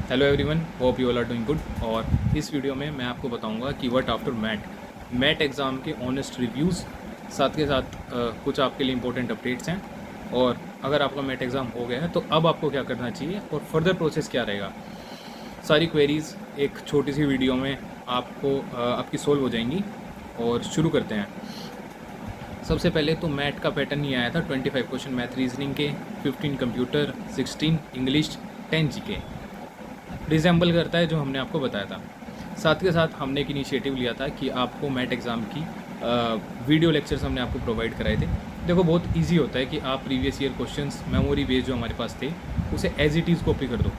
Hello everyone, hope you all are doing good. और इस video में मैं आपको बताऊंगा कि व्हाट आफ्टर मैट एग्ज़ाम के ऑनेस्ट रिव्यूज़, साथ के साथ कुछ आपके लिए इंपॉर्टेंट अपडेट्स हैं। और अगर आपका मैट एग्ज़ाम हो गया है तो अब आपको क्या करना चाहिए और फर्दर प्रोसेस क्या रहेगा, सारी क्वेरीज़ एक छोटी सी वीडियो में आपकी सोल्व हो जाएंगी। और शुरू करते हैं। सबसे पहले तो मैट का पैटर्न ही आया था 25 क्वेश्चन मैथ रीजनिंग के, 15 कंप्यूटर, 16 इंग्लिश, 10 जीके। रिजेंबल करता है जो हमने आपको बताया था। साथ के साथ हमने एक इनिशिएटिव लिया था कि आपको मैट एग्ज़ाम की वीडियो लेक्चर्स हमने आपको प्रोवाइड कराए थे। देखो, बहुत इजी होता है कि आप previous year questions memory based जो हमारे पास थे उसे एज इट इज़ कॉपी कर दो।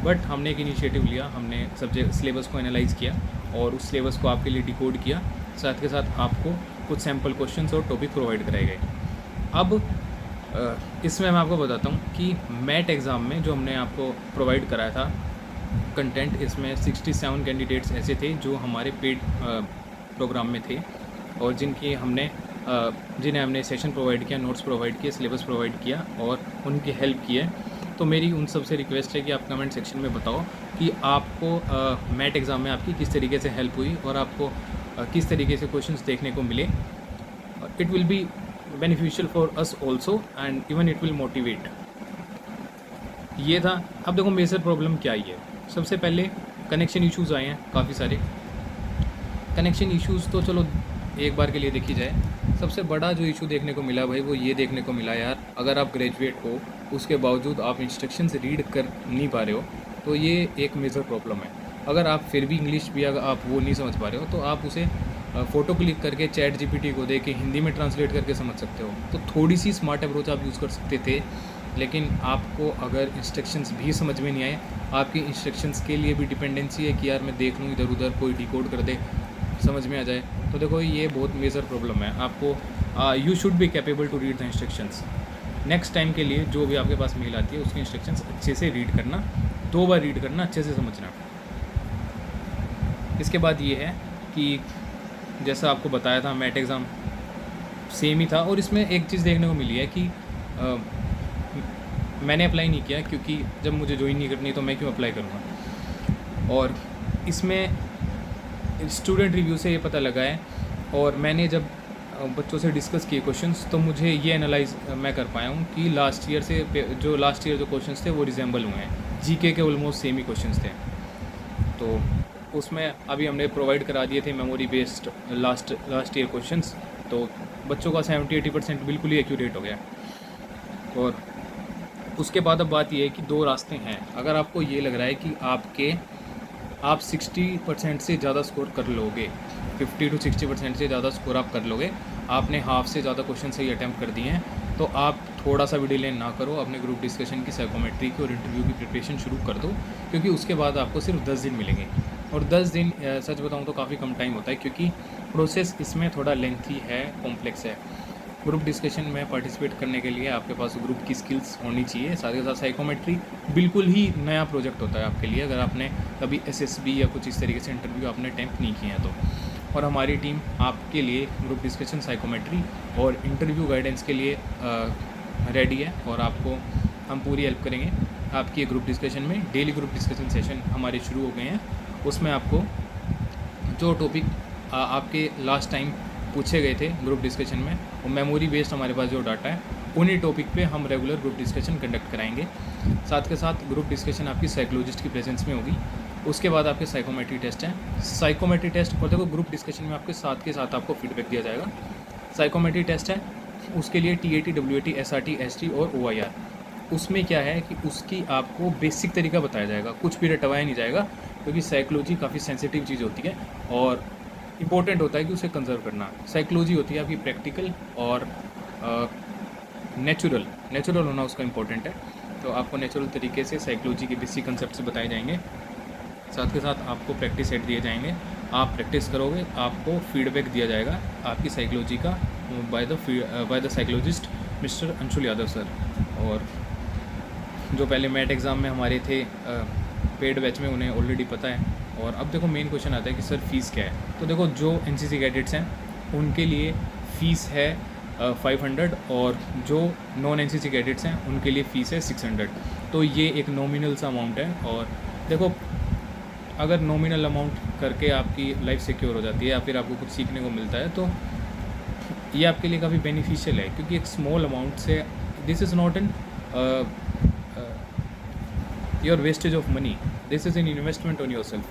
बट हमने एक इनिशिएटिव लिया, हमने सब्जेक्ट सिलेबस को एनालाइज़ किया और उस सिलेबस को आपके लिए डिकोड किया। साथ के साथ आपको कुछ सैम्पल क्वेश्चंस और टॉपिक प्रोवाइड कराए गए। अब इसमें मैं आपको बताता हूँ कि मैट एग्ज़ाम में जो हमने आपको प्रोवाइड कराया था कंटेंट, इसमें 67 कैंडिडेट्स ऐसे थे जो हमारे पेड प्रोग्राम में थे और जिन्हें हमने सेशन प्रोवाइड किया, नोट्स प्रोवाइड किए, सिलेबस प्रोवाइड किया और उनकी हेल्प की है। तो मेरी उन सब से रिक्वेस्ट है कि आप कमेंट सेक्शन में बताओ कि आपको मैट एग्ज़ाम में आपकी किस तरीके से हेल्प हुई और आपको किस तरीके से क्वेश्चंस देखने को मिले। It will be beneficial for us also and even it will motivate. ये था। अब देखो, मेजर प्रॉब्लम क्या ही है। सबसे पहले कनेक्शन इश्यूज़ आए हैं काफ़ी सारे। कनेक्शन इश्यूज़ तो चलो एक बार के लिए देखी जाए। सबसे बड़ा जो इशू देखने को मिला भाई, वो ये देखने को मिला यार, अगर आप ग्रेजुएट हो उसके बावजूद आप इंस्ट्रक्शंस रीड कर नहीं पा रहे हो तो ये एक मेजर प्रॉब्लम है। अगर आप फिर भी इंग्लिश भी अगर आप वो नहीं समझ पा रहे हो तो आप उसे फ़ोटो क्लिक करके चैट जीपीटी को दे के हिंदी में ट्रांसलेट करके समझ सकते हो। तो थोड़ी सी स्मार्ट अप्रोच आप यूज़ कर सकते थे। लेकिन आपको अगर इंस्ट्रक्शंस भी समझ में नहीं आए, आपकी इंस्ट्रक्शंस के लिए भी डिपेंडेंसी है कि यार मैं देख लूँ इधर उधर, कोई डिकोड कर दे, समझ में आ जाए, तो देखो ये बहुत मेजर प्रॉब्लम है। आपको you should be capable to read the instructions. Next time के लिए जो भी आपके पास मेल आती है उसकी इंस्ट्रक्शंस अच्छे से रीड करना, 2 बार रीड करना, अच्छे से समझना। इसके बाद ये है कि जैसा आपको बताया था मैट एग्ज़ाम सेम ही था और इसमें एक चीज़ देखने को मिली है कि मैंने अप्लाई नहीं किया क्योंकि जब मुझे ज्वाइन नहीं करनी तो मैं क्यों अप्लाई करूँगा। और इसमें स्टूडेंट रिव्यू से ये पता लगा है और मैंने जब बच्चों से डिस्कस किए क्वेश्चंस तो मुझे ये एनालाइज मैं कर पाया हूँ कि लास्ट ईयर जो क्वेश्चंस थे वो रिजेंबल हुए हैं। जीके के ऑलमोस्ट सेम ही क्वेश्चंस थे। तो उसमें अभी हमने प्रोवाइड करा दिए थे memory based last year questions, तो बच्चों का 70-80% बिल्कुल ही एक्यूरेट हो गया। और उसके बाद अब बात यह है कि 2 रास्ते हैं। अगर आपको ये लग रहा है कि आप 60% से ज़्यादा स्कोर कर लोगे, 50 to 60% से ज़्यादा स्कोर आप कर लोगे, आपने हाफ से ज़्यादा क्वेश्चन सही अटैम्प्ट कर दिए हैं, तो आप थोड़ा सा भी डिले ना करो, अपने ग्रुप डिस्कशन की, साइकोमेट्री की और इंटरव्यू की प्रिपरेशन शुरू कर दो। क्योंकि उसके बाद आपको सिर्फ 10 दिन मिलेंगे और 10 दिन सच बताऊँ तो काफ़ी कम टाइम होता है, क्योंकि प्रोसेस इसमें थोड़ा लेंथी है, कॉम्प्लेक्स है। ग्रुप डिस्कशन में पार्टिसिपेट करने के लिए आपके पास ग्रुप की स्किल्स होनी चाहिए। साथ ही साथ साइकोमेट्री बिल्कुल ही नया प्रोजेक्ट होता है आपके लिए, अगर आपने कभी एसएसबी या कुछ इस तरीके से इंटरव्यू आपने अटैम्प्ट नहीं किए हैं तो। और हमारी टीम आपके लिए ग्रुप डिस्कशन, साइकोमेट्री और इंटरव्यू गाइडेंस के लिए रेडी है और आपको हम पूरी हेल्प करेंगे आपकी ग्रुप डिस्कशन में। डेली ग्रुप डिस्कशन सेशन हमारे शुरू हो गए हैं। उसमें आपको जो टॉपिक आपके लास्ट टाइम पूछे गए थे ग्रुप डिस्कशन में, और मेमोरी बेस्ड हमारे पास जो डाटा है, उन्हीं टॉपिक पे हम रेगुलर ग्रुप डिस्कशन कंडक्ट कराएंगे। साथ के साथ ग्रुप डिस्कशन आपकी साइकोलॉजिस्ट की प्रेजेंस में होगी। उसके बाद आपके साइकोमेट्री टेस्ट हैं। साइकोमेट्री टेस्ट और देखो, ग्रुप डिस्कशन में आपके साथ के साथ आपको फीडबैक दिया जाएगा। साइकोमेट्री टेस्ट है, उसके लिए TAT, WAT, SRT, ST और OIR। उसमें क्या है कि उसकी आपको बेसिक तरीका बताया जाएगा, कुछ भी रटवाया नहीं जाएगा, क्योंकि साइकोलॉजी काफ़ी सेंसिटिव चीज़ होती है और इम्पोर्टेंट होता है कि उसे कंजर्व करना। साइकोलॉजी होती है आपकी प्रैक्टिकल और नेचुरल होना उसका इम्पोर्टेंट है। तो आपको नेचुरल तरीके से साइकोलॉजी के बेसिक कंसेप्ट बताए जाएंगे। साथ के साथ आपको प्रैक्टिस सेट दिए जाएंगे, आप प्रैक्टिस करोगे, आपको फीडबैक दिया जाएगा आपकी साइकोलॉजी का by the psychologist mister Anshul Yadav sir. और जो पहले मैट एग्ज़ाम में हमारे थे पेड बैच में, उन्हें ऑलरेडी पता है। और अब देखो, मेन क्वेश्चन आता है कि सर फ़ीस क्या है। तो देखो, जो NCC कैडेट्स हैं उनके लिए फ़ीस है 500 और जो नॉन NCC कैडेट्स हैं उनके लिए फ़ीस है 600। तो ये एक नॉमिनल सा अमाउंट है और देखो, अगर नॉमिनल अमाउंट करके आपकी लाइफ सिक्योर हो जाती है या फिर आपको कुछ सीखने को मिलता है, तो ये आपके लिए काफ़ी बेनिफिशियल है, क्योंकि एक स्मॉल अमाउंट से this is not an your wastage of money, this is an investment on your self.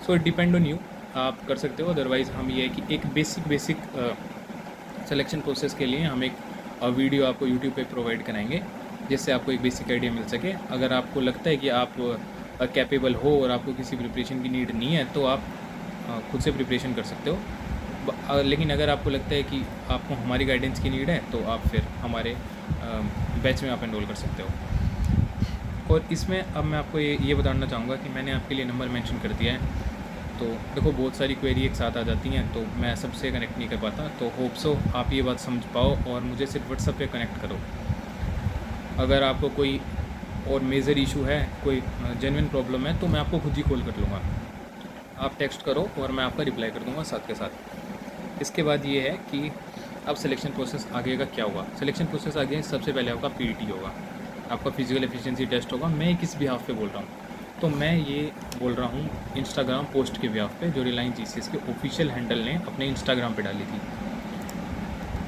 So it depend on you, आप कर सकते हो। अदरवाइज़ हम ये है कि एक बेसिक सिलेक्शन प्रोसेस के लिए हम एक वीडियो आपको यूट्यूब पे प्रोवाइड कराएंगे, जिससे आपको एक बेसिक आइडिया मिल सके। अगर आपको लगता है कि आप कैपेबल हो और आपको किसी प्रिपरेशन की नीड नहीं है, तो आप खुद से प्रिपरेशन कर सकते हो। लेकिन अगर आपको लगता है कि आपको हमारी गाइडेंस की नीड है, तो आप फिर हमारे बैच में आप एनरोल कर सकते हो। और इसमें अब मैं आपको ये बताना चाहूँगा कि मैंने आपके लिए नंबर मेंशन कर दिया है। तो देखो, बहुत सारी क्वेरी एक साथ आ जाती हैं, तो मैं सबसे कनेक्ट नहीं कर पाता। तो होप सो आप ये बात समझ पाओ और मुझे सिर्फ व्हाट्सएप पे कनेक्ट करो। अगर आपको कोई और मेजर इशू है, कोई जेन्युइन प्रॉब्लम है, तो मैं आपको खुद ही कॉल कर लूँगा। आप टेक्स्ट करो और मैं आपका रिप्लाई कर दूँगा साथ के साथ। इसके बाद ये है कि अब सिलेक्शन प्रोसेस आगे का क्या होगा। सिलेक्शन प्रोसेस आगे सबसे पहले आपका पीईटी होगा, आपका फिजिकल एफिशिएंसी टेस्ट होगा। मैं किस बिहाफ पे बोल रहा हूँ, तो मैं ये बोल रहा हूँ इंस्टाग्राम पोस्ट के बिहाफ पे, जो रिलायंस जीसीएस के ऑफिशियल हैंडल ने अपने इंस्टाग्राम पे डाली थी।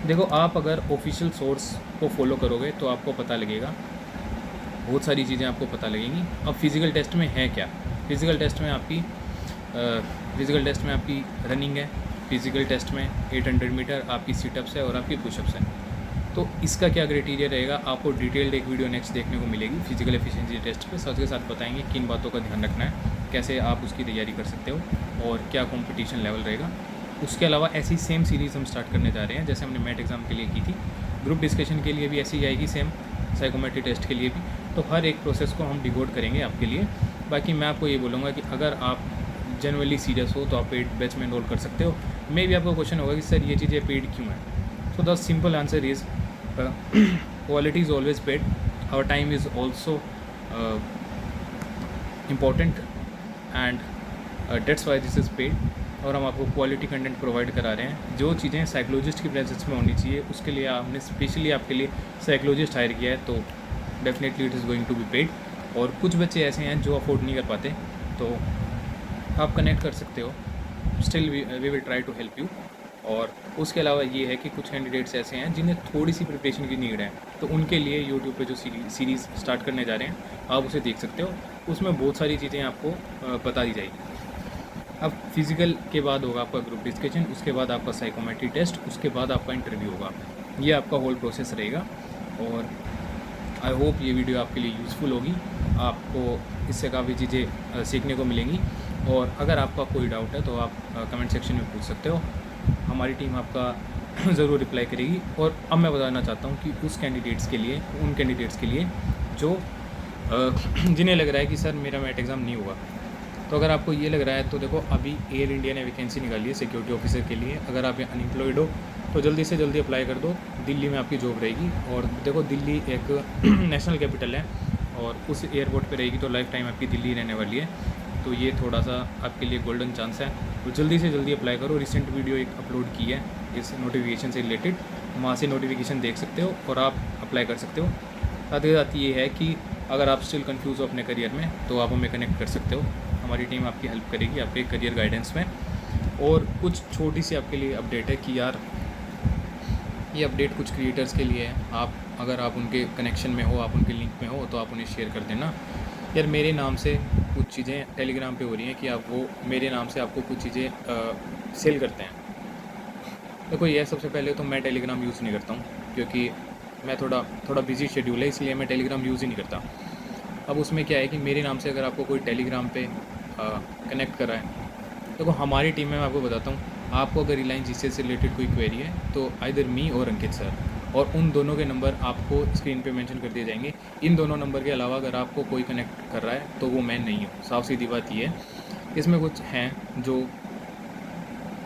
देखो, आप अगर ऑफिशियल सोर्स को फॉलो करोगे तो आपको पता लगेगा, बहुत सारी चीज़ें आपको पता लगेंगी। अब फिज़िकल टेस्ट में है क्या? फिज़िकल टेस्ट में आपकी रनिंग है। फिज़िकल टेस्ट में 800 मीटर आपकी सीटअप्स है और आपकी पुशअप्स है। तो इसका क्या क्राइटेरिया रहेगा, आपको डिटेल्ड एक वीडियो नेक्स्ट देखने को मिलेगी फिजिकल एफिशिएंसी टेस्ट पे। साथ के साथ बताएंगे किन बातों का ध्यान रखना है, कैसे आप उसकी तैयारी कर सकते हो और क्या कंपटीशन लेवल रहेगा। उसके अलावा ऐसी सेम सीरीज़ हम स्टार्ट करने जा रहे हैं जैसे हमने मैट एग्ज़ाम के लिए की थी। ग्रुप डिस्कशन के लिए भी ऐसी आएगी सेम, साइकोमेट्री टेस्ट के लिए भी। तो हर एक प्रोसेस को हम डिकोड करेंगे आपके लिए। बाकी मैं आपको ये बोलूँगा कि अगर आप जनरली सीरियस हो तो आप पेड बैच में एनरोल कर सकते हो। मे भी आपको क्वेश्चन होगा कि सर ये चीज़ें पेड क्यों है। So the simple answer is quality is always paid, our time is also important and that's why this is paid। और हम आपको क्वालिटी कंटेंट प्रोवाइड करा रहे हैं। जो चीज़ें साइकोलॉजिस्ट की प्रेजेंस में होनी चाहिए, उसके लिए हमने स्पेशली आपके लिए साइकोलॉजिस्ट हायर किया है, तो definitely it is going to be paid. और कुछ बच्चे ऐसे हैं जो अफोर्ड नहीं कर पाते, तो आप कनेक्ट कर सकते हो। Still we will try to help you. और उसके अलावा ये है कि कुछ कैंडिडेट्स ऐसे हैं जिन्हें थोड़ी सी प्रिपरेशन की नीड है, तो उनके लिए यूट्यूब पे जो सीरीज़ स्टार्ट करने जा रहे हैं, आप उसे देख सकते हो। उसमें बहुत सारी चीज़ें आपको बता दी जाएगी। अब फिज़िकल के बाद होगा आपका ग्रुप डिस्कशन, उसके बाद आपका साइकोमेट्री टेस्ट, उसके बाद आपका इंटरव्यू होगा। ये आपका होल प्रोसेस रहेगा। और आई होप ये वीडियो आपके लिए यूज़फुल होगी, आपको इससे काफ़ी चीज़ें सीखने को मिलेंगी। और अगर आपका कोई डाउट है तो आप कमेंट सेक्शन में पूछ सकते हो, हमारी टीम आपका ज़रूर रिप्लाई करेगी। और अब मैं बताना चाहता हूँ कि उन कैंडिडेट्स के लिए जो जिन्हें लग रहा है कि सर मेरा मैट एग्ज़ाम नहीं हुआ। तो अगर आपको ये लग रहा है तो देखो, अभी एयर इंडिया ने वैकेंसी निकाली है सिक्योरिटी ऑफिसर के लिए। अगर आप अनएम्प्लॉयड हो तो जल्दी से जल्दी अप्लाई कर दो, दिल्ली में आपकी जॉब रहेगी। और देखो, दिल्ली एक नेशनल कैपिटल है और उस एयरपोर्ट पे रहेगी, तो लाइफ टाइम आपकी दिल्ली रहने वाली है। तो ये थोड़ा सा आपके लिए गोल्डन चांस है, तो जल्दी से जल्दी अप्लाई करो। रिसेंट वीडियो एक अपलोड की है इस नोटिफिकेशन से रिलेटेड, वहाँ से नोटिफिकेशन देख सकते हो और आप अप्लाई कर सकते हो। साथ ही साथ ये है कि अगर आप स्टिल कंफ्यूज हो अपने करियर में, तो आप हमें कनेक्ट कर सकते हो। हमारी टीम आपकी हेल्प करेगी आपके करियर गाइडेंस में। और कुछ छोटी सी आपके लिए अपडेट है कि यार, ये अपडेट कुछ क्रिएटर्स के लिए है। अगर आप उनके कनेक्शन में हो, आप उनके लिंक में हो, तो आप उन्हें शेयर कर देना। यार, मेरे नाम से कुछ चीज़ें टेलीग्राम पे हो रही हैं कि आप वो मेरे नाम से आपको कुछ चीज़ें सेल करते हैं। देखो, ये सबसे पहले तो मैं टेलीग्राम यूज़ नहीं करता हूँ, क्योंकि मैं थोड़ा बिजी शेड्यूल है, इसलिए मैं टेलीग्राम यूज़ ही नहीं करता। अब उसमें क्या है कि मेरे नाम से अगर आपको कोई टेलीग्राम पे कनेक्ट कर रहा है, देखो हमारी टीम में मैं आपको बताता हूँ, आपको अगर रिलायंस जीसीएस से रिलेटेड कोई क्वेरी है तो आइदर मी और अंकित सर, और उन दोनों के नंबर आपको स्क्रीन पे मेंशन कर दिए जाएंगे। इन दोनों नंबर के अलावा अगर आपको कोई कनेक्ट कर रहा है तो वो मैं नहीं हूँ। साफ सीधी बात ये है। इसमें कुछ हैं जो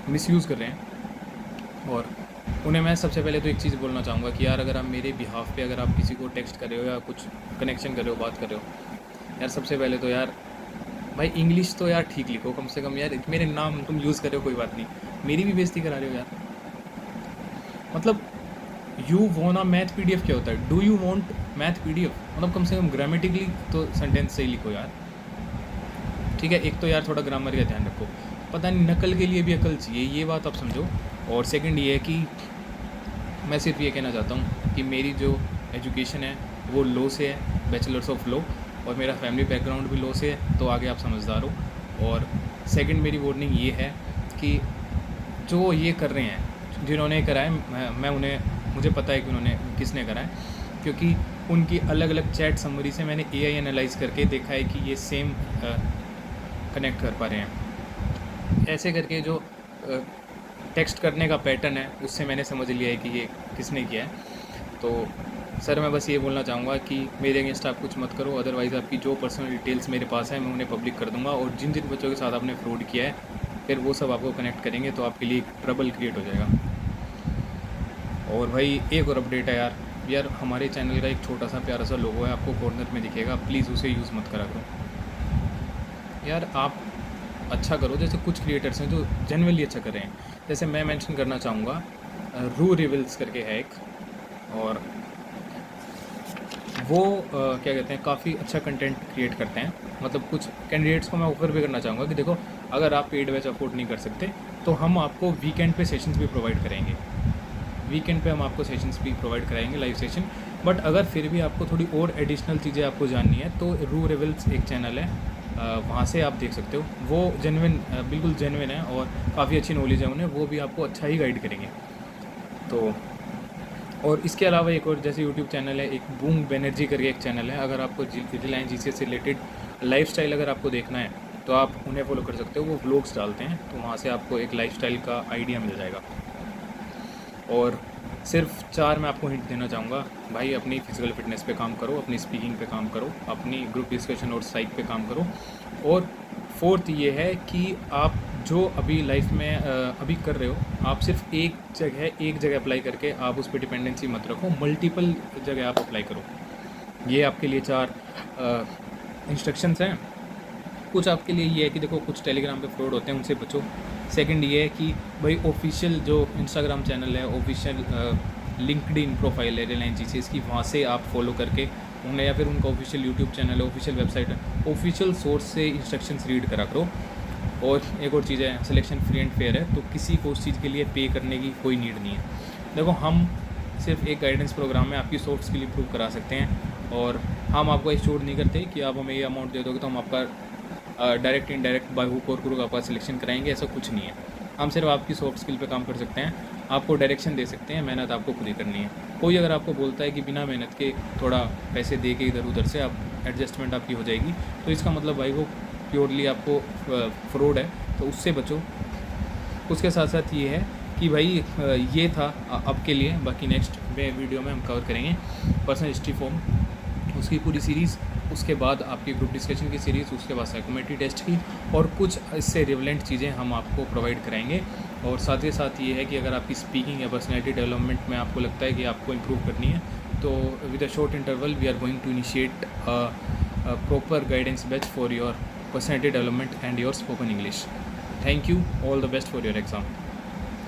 मिसयूज़ कर रहे हैं, और उन्हें मैं सबसे पहले तो एक चीज़ बोलना चाहूँगा कि यार, अगर आप मेरे बिहाफ पे अगर आप किसी को टेक्स्ट कर रहे हो या कुछ कनेक्शन कर रहे हो, बात कर रहे हो, यार सबसे पहले तो यार भाई इंग्लिश तो यार ठीक लिखो कम से कम। यार, मेरे नाम तुम यूज़ कर रहे हो कोई बात नहीं, मेरी भी बेइज्जती करा रहे हो यार। मतलब you want a math PDF क्या होता है? Do you want math PDF? मतलब कम से कम ग्रामेटिकली तो सेंटेंस सही लिखो यार। ठीक है। एक तो यार थोड़ा ग्रामर का ध्यान रखो, पता नहीं नकल के लिए भी अकल चाहिए, ये बात आप समझो। और सेकंड ये है कि मैं सिर्फ ये कहना चाहता हूँ कि मेरी जो एजुकेशन है वो लॉ से है, बैचलर्स ऑफ लॉ, और मेरा फैमिली बैकग्राउंड भी लॉ से है, तो आगे आप समझदार हो। और सेकंड मेरी वार्निंग ये है कि जो ये कर रहे हैं, जिन्होंने करा है, मैं उन्हें, मुझे पता है कि उन्होंने किसने करा है, क्योंकि उनकी अलग अलग चैट समरी से मैंने AI एनालाइज करके देखा है कि ये सेम कनेक्ट कर पा रहे हैं। ऐसे करके जो टेक्स्ट करने का पैटर्न है उससे मैंने समझ लिया है कि ये किसने किया है। तो सर मैं बस ये बोलना चाहूँगा कि मेरे अगेंस्ट आप कुछ मत करो, अदरवाइज़ आपकी जो पर्सनल डिटेल्स मेरे पास है मैं उन्हें पब्लिक कर दूँगा, और जिन जिन बच्चों के साथ आपने फ्रॉड किया है फिर वो सब आपको कनेक्ट करेंगे, तो आपके लिए ट्रबल क्रिएट हो जाएगा। और भाई एक और अपडेट है यार हमारे चैनल का एक छोटा सा प्यारा सा लोगो है, आपको कॉर्नर में दिखेगा, प्लीज़ उसे यूज़ मत करा करो यार। आप अच्छा करो, जैसे कुछ क्रिएटर्स हैं जो जेन्युइनली अच्छा कर रहे हैं। जैसे मैं मेंशन करना चाहूँगा रू रिविल्स करके है एक, और वो क्या कहते हैं, काफ़ी अच्छा कंटेंट क्रिएट करते हैं। मतलब कुछ कैंडिडेट्स को मैं ऑफर भी करना चाहूँगा कि देखो, अगर आप पेड बैच अफोर्ड नहीं कर सकते तो हम आपको वीकेंड पे सेशंस भी प्रोवाइड करेंगे, वीकेंड पे हम आपको सेशंस भी प्रोवाइड कराएंगे, लाइव सेशन। बट अगर फिर भी आपको थोड़ी और एडिशनल चीज़ें आपको जाननी है तो रू रिविल्स एक चैनल है, वहाँ से आप देख सकते हो। वो जेन्युइन, बिल्कुल जेन्युइन है और काफ़ी अच्छी नॉलेज है उन्हें, वो भी आपको अच्छा ही गाइड करेंगे। तो और इसके अलावा एक और जैसे यूट्यूब चैनल है, एक बूम बनर्जी करके एक चैनल है, अगर आपको रिलायंस GCS से रिलेटेड लाइफस्टाइल अगर आपको देखना है तो आप उन्हें फॉलो कर सकते हो। वो व्लॉग्स डालते हैं, तो वहाँ से आपको एक लाइफस्टाइल का आइडिया मिल जाएगा। और सिर्फ 4 मैं आपको हिंट देना चाहूँगा, भाई अपनी फिजिकल फिटनेस पे काम करो, अपनी स्पीकिंग पे काम करो, अपनी ग्रुप डिस्कशन और साइक पे काम करो। और फोर्थ ये है कि आप जो अभी लाइफ में अभी कर रहे हो, आप सिर्फ एक जगह अप्लाई करके आप उस पर डिपेंडेंसी मत रखो, मल्टीपल जगह आप अप्लाई करो। ये आपके लिए 4 इंस्ट्रक्शंस हैं। कुछ आपके लिए ये है कि देखो, कुछ टेलीग्राम पे फ्रॉड होते हैं, उनसे बचो। सेकंड ये है कि भाई ऑफिशियल जो इंस्टाग्राम चैनल है, ऑफिशियल लिंक्डइन प्रोफाइल है रिलायंस GCS की, वहाँ से आप फॉलो करके उन्हें, या फिर उनका ऑफिशियल यूट्यूब चैनल है, ऑफिशियल वेबसाइट है, ऑफिशियल सोर्स से इंस्ट्रक्शंस रीड करा करो। और एक और चीज़ है, सिलेक्शन फ्री एंड फेयर है, तो किसी को उस चीज़ के लिए पे करने की कोई नीड नहीं है। देखो, हम सिर्फ एक गाइडेंस प्रोग्राम में आपकी सॉफ्ट स्किल इंप्रूव करा सकते हैं, और हम आपको एश्योर नहीं करते कि आप हमें ये अमाउंट दे दोगे तो हम आपका डायरेक्ट इनडायरेक्ट बाय हुक और क्रूक आपका सिलेक्शन कराएंगे, ऐसा कुछ नहीं है। हम सिर्फ आपकी सॉफ्ट स्किल पे काम कर सकते हैं, आपको डायरेक्शन दे सकते हैं, मेहनत आपको खुद ही करनी है। कोई अगर आपको बोलता है कि बिना मेहनत के थोड़ा पैसे दे के इधर उधर से आप एडजस्टमेंट आपकी हो जाएगी, तो इसका मतलब भाई वो प्योरली आपको फ्रॉड है, तो उससे बचो। उसके साथ साथ ये है कि भाई ये था अब के लिए, बाकी नेक्स्ट वीडियो में हम कवर करेंगे पर्सनल हिस्ट्री फॉर्म, उसकी पूरी सीरीज़, उसके बाद आपकी ग्रुप डिस्कशन की सीरीज़, उसके बाद साइकोमेट्री टेस्ट की, और कुछ इससे रिलेवेंट चीज़ें हम आपको प्रोवाइड कराएंगे। और साथ ही साथ ये है कि अगर आपकी स्पीकिंग या पर्सनैलिटी डेवलपमेंट में आपको लगता है कि आपको इम्प्रूव करनी है, तो with a short interval we are going to initiate proper guidance batch for your personality development and your spoken English. Thank you, all the best for your exam.